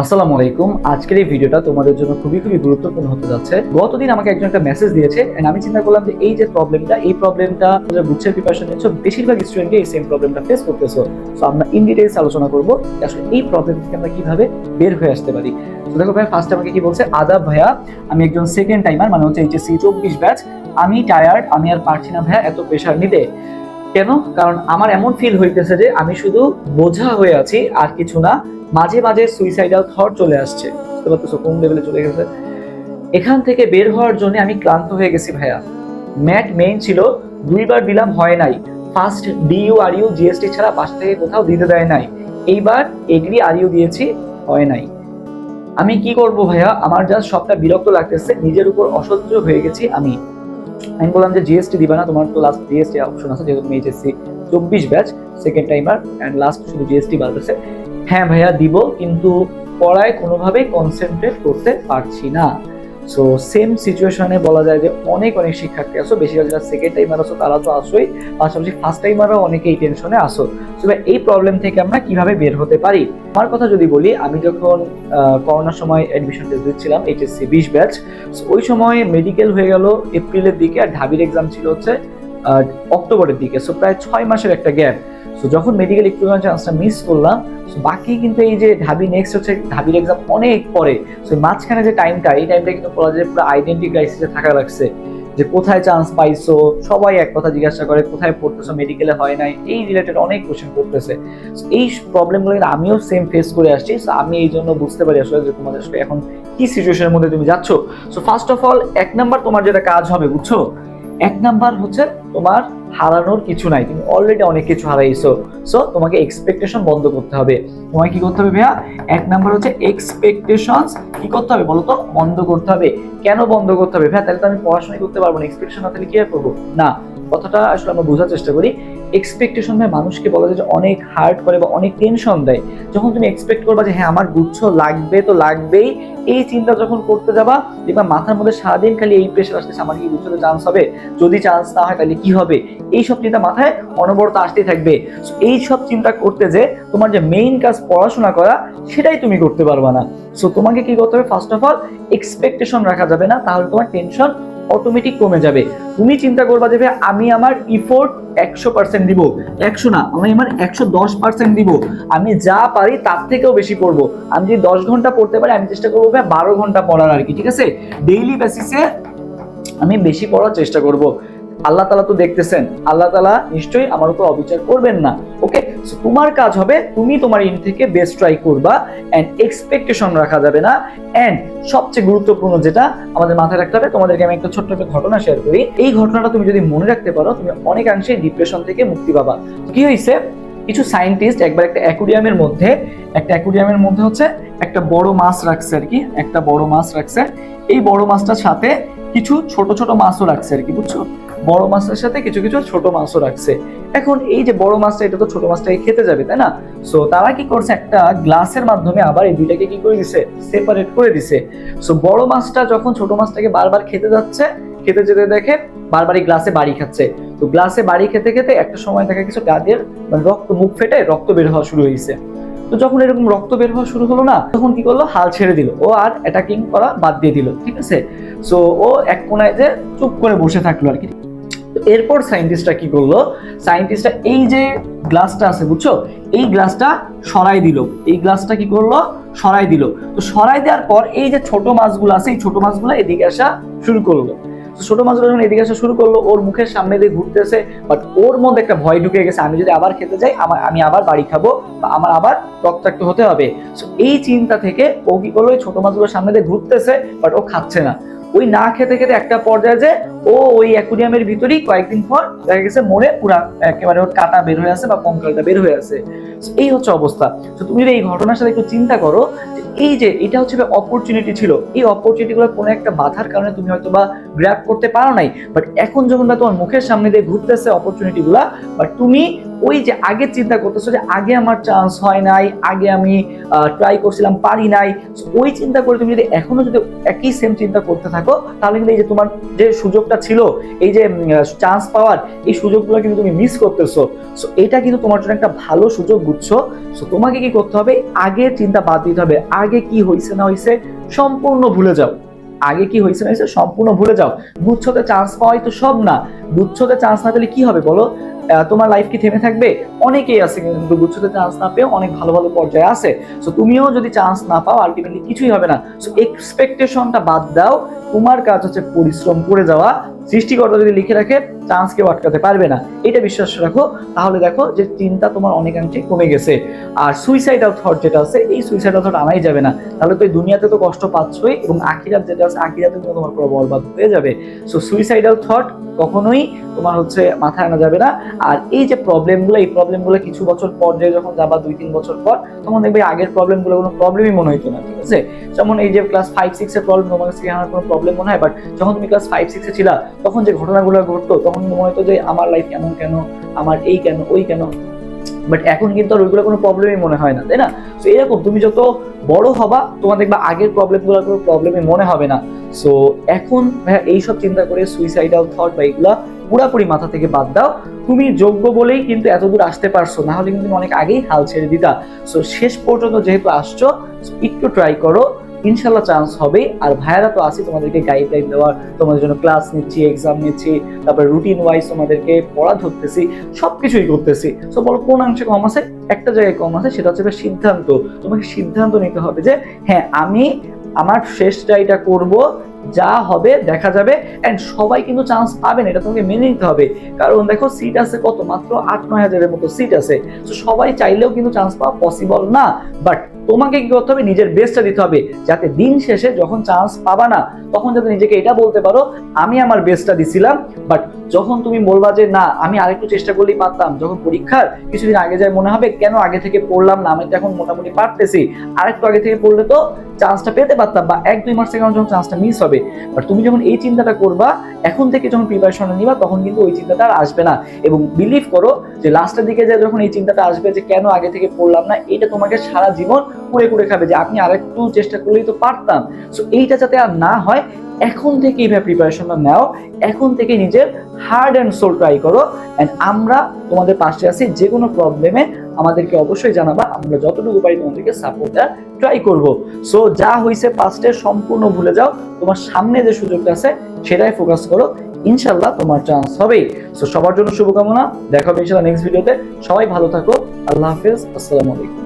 আসসালামু আলাইকুম। আজকের এই ভিডিওটা তোমাদের জন্য খুবই গুরুত্বপূর্ণ হতে যাচ্ছে। গতদিন আমাকে একজন একটা মেসেজ দিয়েছে এন্ড আমি চিন্তা করলাম যে এই যে প্রবলেমটা যারা বুঝছে প্রিপারেশন নিচ্ছ, বেশিরভাগ স্টুডেন্টকে এই সেম প্রবলেমটা ফেস করতেছো। সো আমরা ইন ডিটেইলস আলোচনা করব যে আসলে এই প্রবলেম থেকে আমরা কিভাবে বের হয়ে আসতে পারি। তো দেখো ভাই, ফার্স্ট আমাকে কি বলছে, আদাব ভাইয়া, আমি একজন সেকেন্ড টাইমার, মানে হচ্ছে এইচএসসি 24 ব্যাচ। আমি টায়ার্ড, আমি আর পারছি না ভাইয়া এত প্রেশার নিতে। কেন? কারণ আমার এমন ফিল হইতেছে যে আমি শুধু বোঝা হয়ে আছি আর কিছু না। মাঝে মাঝে সুইসাইডাল থট চলে আসছে। বুঝতে পারতেছো কোন লেভেলে চলে গেছে? এখান থেকে বের হওয়ার জন্য আমি ক্লান্ত হয়ে গেছি ভাইয়া। ম্যাট মেইন ছিল, দুইবার দিলাম হয় নাই। ফার্স্ট ডিইউ আর ইউ জিএসটি ছাড়া বাসা থেকে কোথাও দিতে দেয় নাই। এইবার এগ্রি আর ইউ দিয়েছি, হয় নাই। আমি কি করব ভাইয়া? আমার জাস্ট সবটা বিরক্ত লাগতেছে, নিজের উপর অসহ্য হয়ে গেছি আমি। আমি বললাম যে জিএসটি দিবা না, তোমার তো লাস্ট জিএসটি অপশন আছে, যেহেতু তুমি HSC 24 batch second timer and last শুধু জিএসটি বাড়তেছে। হ্যাঁ ভাইয়া দিব, কিন্তু পড়ায় কোনোভাবেই কনসেন্ট্রেট করতে পারছি না। সো সেম সিচুয়েশনে বলা যায় যে অনেক শিক্ষার্থী আসো, বেশিরভাগ যারা সেকেন্ড টাইমার আসো তারা তো আসোই, পাশাপাশি ফার্স্ট টাইমারও অনেকে এই টেনশনে আসো। সো এই প্রবলেম থেকে আমরা কিভাবে বের হতে পারি? আমার কথা যদি বলি, আমি যখন করোনার সময় অ্যাডমিশন টেস্ট দিচ্ছিলাম এইচএসসি 20 ব্যাচ, ওই সময় মেডিকেল হয়ে গেল এপ্রিলের দিকে, আর ঢাবির এক্সাম ছিল হচ্ছে অক্টোবরের দিকে। সো প্রায় 6 মাসের একটা গ্যাপ। সো যখন মেডিকেল একটু চান্সটা মিস করলাম, বাকি কিন্তু এই যে ঢাবি নেক্সট হচ্ছে ঢাবির এক্সাম অনেক পরে। সো মাঝখানে যে টাইমটা, এই টাইমটা কিন্তু বলা যায় পুরো আইডেন্টি ক্রাইসিসে থাকা লাগছে, যে কোথায় চান্স পাইছো, সবাই এক কথা জিজ্ঞাসা করে, কোথায় পড়তেছো, মেডিকেলে হয় নাই, এই রিলেটেড অনেক কোশ্চেন করতেছে। এই প্রবলেমগুলো কিন্তু আমিও সেম ফেস করে আসছি। সো আমি এই জন্য বুঝতে পারি আসলে যে তোমাদের আসলে এখন কি সিচুয়েশনের মধ্যে তুমি যাচ্ছ। সো ফার্স্ট অফ অল, এক নাম্বার তোমার যেটা কাজ হবে, বুঝছো, এক নাম্বার হচ্ছে তোমার হারানোর কিছু নাই, তুমি অলরেডি অনেক কিছু হারাইছো। সো তোমাকে এক্সপেকটেশন বন্ধ করতে হবে। তোমাকে কি করতে হবে ভাইয়া? এক নাম্বার হচ্ছে এক্সপেকটেশনস কি করতে হবে বলো তো? বন্ধ করতে হবে। কেন বন্ধ করতে হবে ভাইয়া? তাহলে তো আমি পড়াশোনা করতে পারবো না, এক্সপেকটেশন না থাকলে কি আর করবো? না, কথাটা আসলে আমরা বোঝার চেষ্টা করি। এক্সপেকটেশন ভাই মানুষকে বলা যায় যে অনেক হার্ট করে বা অনেক টেনশন দেয়। যখন তুমি এক্সপেক্ট করবা যে হ্যাঁ আমার গুচ্ছ লাগবে তো লাগবেই, এই চিন্তা যখন করতে যাবা, দেখবা মাথার মধ্যে সারাদিন খালি এই প্রেশার আসতেছে, আমার কি গুচ্ছতে চান্স হবে, যদি চান্স না হয় তাহলে কি হবে, এইসব চিন্তা মাথায় অনবরত আসতেই থাকবে। এই সব চিন্তা করতে যে তোমার যে মেইন কাজ পড়াশোনা করা, সেটাই তুমি করতে পারবা না। সো তোমাকে কি করতে হবে? ফার্স্ট অফ অল এক্সপেকটেশন রাখা যাবে না, তাহলে তোমার টেনশন অটোমেটিক কমে যাবে। তুমি চিন্তা করবা যে আমি আমার ইফোর্ট 100% দিব, 100 না, আমি আমার 110% দিব, আমি যা পারি তার থেকেও বেশি পড়বো। আমি যদি 10 ঘন্টা পড়তে পারি, আমি চেষ্টা করবো 12 ঘন্টা পড়ার আর কি, ঠিক আছে? ডেইলি বেসিসে আমি বেশি পড়ার চেষ্টা করব। আল্লাহ তাআলা তো দেখতেছেন, আল্লাহ তাআলা নিশ্চয়ই আমার উপর অবিচার করবেন না। ওকে, সো তোমার কাজ হবে তুমি তোমার ইন থেকে বেস্ট ট্রাই করবা, এন্ড এক্সপেকটেশন রাখা যাবে না। এন্ড সবচেয়ে গুরুত্বপূর্ণ যেটা আমাদের মাথায় রাখতে হবে, তোমাদেরকে আমি একটা ছোট্ট একটা ঘটনা শেয়ার করি। এই ঘটনাটা তুমি যদি মনে রাখতে পারো, তুমি অনেকাংশে ডিপ্রেশন থেকে মুক্তি পাবা। কি হয়েছে? কিছু সায়েন্টিস্ট একবার একটা অ্যাকুরিয়ামের মধ্যে হচ্ছে একটা বড় মাছ রাখছে আর কি, একটা বড় মাছ রাখছে। এই বড় মাছটার সাথে কিছু ছোট ছোট মাছও রাখছে আর কি, বুঝছো? বড় মাছের সাথে কিছু কিছু ছোট মাছও রাখছে। এখন এই যে বড় মাছটা, এটা তো ছোট মাছটাকে খেতে যাবে, তাই না? সো তারা কি করছে, একটা গ্লাসের মাধ্যমে আবার এই দুইটাকে কি করে দিছে, সেপারেট করে দিছে। সো বড় মাছটা যখন ছোট মাছটাকে বারবার খেতে যাচ্ছে, খেতে যেতে দেখে বারবারই গ্লাসে বাড়ি খাচ্ছে। তো গ্লাসে বাড়ি খেতে খেতে একটা সময় দেখা গেছে গাদের মানে রক্ত, মুখ ফেটে রক্ত বের হওয়া শুরু হয়েছে। তো যখন এরকম রক্ত বের হওয়া শুরু হলো না, তখন কি করলো, হাল ছেড়ে দিল, ও আর অ্যাটাকিং করা বাদ দিয়ে দিল, ঠিক আছে? সো ও এক কোনায় যে চুপ করে বসে থাকলো আর কি। তো এরপর সায়েন্টিস্টরা কি করলো, সায়েন্টিস্টরা এই যে গ্লাসটা আছে, বুঝছো, এই গ্লাসটা সরাই দিল। এই গ্লাসটা কি করলো, সরাই দিল। তো সরাই দেওয়ার পর এই যে ছোট মাছগুলো আছে, এই ছোট মাছগুলো এদিকে আসা শুরু করলো। ছোট মাছগুলো যখন এদিকে আসা শুরু করলো, ওর মুখের সামনে দিয়ে ঘুরতেছে, বাট ওর মধ্যে একটা ভয় ঢুকে গেছে, আমি যদি আবার খেতে যাই, আমি আবার বাড়ি খাবো, বা আমার আবার রক্তাক্ত হতে হবে। এই চিন্তা থেকে ও কি করলো, ওই ছোট মাছগুলোর সামনে দিয়ে ঘুরতেছে, বাট ও খাচ্ছে না। ওই না খেতে খেতে একটা পর্যায়ে যে ও ওই অ্যাকুরিয়ামের ভিতরেই কয়েকদিন পর দেখা গেছে মরে পুরা একেবারে ওর কাটা বের হয়ে আছে বা কঙ্কালটা বের হয়ে আছে। এই হচ্ছে অবস্থা। তো তুমি যদি এই ঘটনার সাথে একটু চিন্তা করো, এই যে এটা হচ্ছে অপরচুনিটি ছিল, এই অপরচুনিটি গুলো কোনো একটা বাধার কারণে তুমি হয়তো বা গ্র্যাব করতে পারো নাই, বাট এখন যখন তোমার মুখের সামনে দিয়ে ঘুরতেছে অপরচুনিটি গুলা, বাট তুমি ওই যে আগে চিন্তা করতেছো যে আগে আমার চান্স হয় নাই, আগে আমি ট্রাই করছিলাম পারি নাই, ওই চিন্তা করে তুমি যদি এখনো যদি একই সেম চিন্তা করতে থাকো, তাহলে কিন্তু এই যে তোমার যে সুযোগটা ছিল, এই যে চান্স পাওয়ার, এই সুযোগগুলো কিন্তু তুমি মিস করতেছো। সো এটা কিন্তু তোমার জন্য একটা ভালো সুযোগ, বুঝছো? সো তোমাকে কি করতে হবে, আগের চিন্তা বাদ দিতে হবে। আগে কি হয়েছে না হয়েছে সম্পূর্ণ ভুলে যাও, আগে কি হয়েছে না হয়েছে সম্পূর্ণ ভুলে যাও। গুচ্ছতে চান্স পাওয়াই তো সব না। গুচ্ছতে চান্স না পেলে কি হবে বলো? তোমার লাইফ কি থেমে থাকবে? অনেকেই আছে কিন্তু গুচ্ছতে চান্স না পেয়ে অনেক ভালো ভালো পর্যায়ে আছে। সো তুমিও যদি চান্স না পাও, আলটিমেটলি কিছুই হবে না। সো এক্সপেকটেশনটা বাদ দাও, তোমার কাজ হচ্ছে পরিশ্রম করে যাওয়া। সৃষ্টিকর্তা যদি লিখে রাখে, চান্স কেউ আটকাতে পারবে না, এটা বিশ্বাস রাখো। তাহলে দেখো যে চিন্তা তোমার অনেকাংশে কমে গেছে। আর সুইসাইডাল থট যেটা আছে, এই সুইসাইডাল থট আনাই যাবে না। তাহলে তো এই দুনিয়াতে তো কষ্ট পাচ্ছই, এবং আখিরাত যেটা আছে, আখিরাতে তোমার পুরো বরবাদ হয়ে যাবে। সো সুইসাইডাল থট কখনোই তোমার হচ্ছে মাথায় আনা যাবে না। আর এই যে প্রবলেমগুলো, এই প্রবলেমগুলো কিছু বছর পর যে যখন যাবা, 2-3 বছর পর, তখন দেখবে আগের প্রবলেমগুলো কোনো প্রবলেমই মনে হইতো না, ঠিক আছে? যেমন এই যে ক্লাস 5-6 এর প্রবলেম তোমার কাছে আমার কোনো প্রবলেম মনে হয়, বাট যখন তুমি ক্লাস 5-6 এ ছিলা, তখন যে ঘটনাগুলো ঘটতো, তখন মনে হতো যে আমার লাইফ এমন কেন, আমার এই কেন, ওই কেন। বাট এখন কিন্তু আর ওইগুলো কোনো প্রবলেমই মনে হয় না, তাই না? সো এরকম তুমি যত বড় হবা, তোমার দেখবা আগের প্রবলেমগুলো কোনো প্রবলেমই মনে হবে না। সো এখন ভাইয়া এইসব চিন্তা করে সুইসাইডাল থট বা এগুলা পুরাপুরি মাথা থেকে বাদ দাও। তুমি যোগ্য বলেই কিন্তু এতদূর আসতে পারছো, না হলে কিন্তু তুমি অনেক আগেই হাল ছেড়ে দিতা। সো শেষ পর্যন্ত যেহেতু আসছো, একটু ট্রাই করো, ইনশাল্লাহ চান্স হবে। আর ভাইয়ারা তো আছে তোমাদেরকে গাইডলাইন দেওয়ার, তোমাদের জন্য ক্লাস নিচ্ছি, এক্সাম নিচ্ছি, তারপর রুটিন ওয়াইজ তোমাদেরকে পড়া ধরতেছি, সবকিছুই করতেছি। সো বলো কোন অংশে কম আছে? একটা জায়গায় কম আছে, সেটা হচ্ছে সিদ্ধান্ত। তোমাকে সিদ্ধান্ত নিতে হবে যে হ্যাঁ, আমি আমার শেষ ট্রাইটা করব, যা হবে দেখা যাবে। এন্ড সবাই কিন্তু চান্স পাবে না, এটা তোমাকে মেনে নিতে হবে। কারণ দেখো সিট আছে কত, মাত্র 8-9 হাজারের মতো সিট আছে। তো সবাই চাইলেও কিন্তু চান্স পাওয়া পসিবল না। বাট তোমাকে কি করতে হবে, নিজের বেস্টটা দিতে হবে, যাতে দিন শেষে যখন চান্স পাবা না, তখন যাতে নিজেকে এটা বলতে পারো আমি আমার বেস্টটা দিছিলাম। বাট যখন তুমি বলবা যে না, আমি আরেকটু চেষ্টা করলেই পারতাম, যখন পরীক্ষার কিছুদিন আগে যায় মনে হবে কেন আগে থেকে পড়লাম না, আমি তো এখন মোটামুটি পারতেছি, আরেকটু আগে থেকে পড়লে তো চান্সটা পেতে পারতাম, বা 1-2 মাস থেকে যখন চান্সটা মিস হবে। বাট তুমি যখন এই চিন্তাটা করবা, এখন থেকে যখন প্রিপারেশন নিবা, তখন কিন্তু ওই চিন্তাটা আর আসবে না। এবং বিলিভ করো যে লাস্টের দিকে যে যখন এই চিন্তাটা আসবে যে কেন আগে থেকে পড়লাম না, এটা তোমাকে সারা জীবন কুড়ে কুড়ে খাবে, যে আপনি আরেকটু চেষ্টা করলেই তো পারতাম। সো এইটা যাতে আর না হয়, এখন থেকে এইভাবে প্রিপারেশনটা নাও, এখন থেকে নিজের হার্ড অ্যান্ড সোল ট্রাই করো। অ্যান্ড আমরা তোমাদের পাশে আছি, যে কোনো প্রবলেমে আমাদেরকে অবশ্যই জানাবা, আমরা যতটুকু পারি তোমাদেরকে সাপোর্ট দেওয়ার ট্রাই করব। সো যা হয়েছে পাস্টে সম্পূর্ণ ভুলে যাও, তোমার সামনে যে সুযোগটা আছে সেটাই ফোকাস করো, ইনশাল্লাহ তোমার চান্স হবেই। সো সবার জন্য শুভকামনা, দেখা হবে ইনশাল্লাহ নেক্সট ভিডিওতে। সবাই ভালো থাকো, আল্লাহ হাফেজ, আসসালামু আলাইকুম।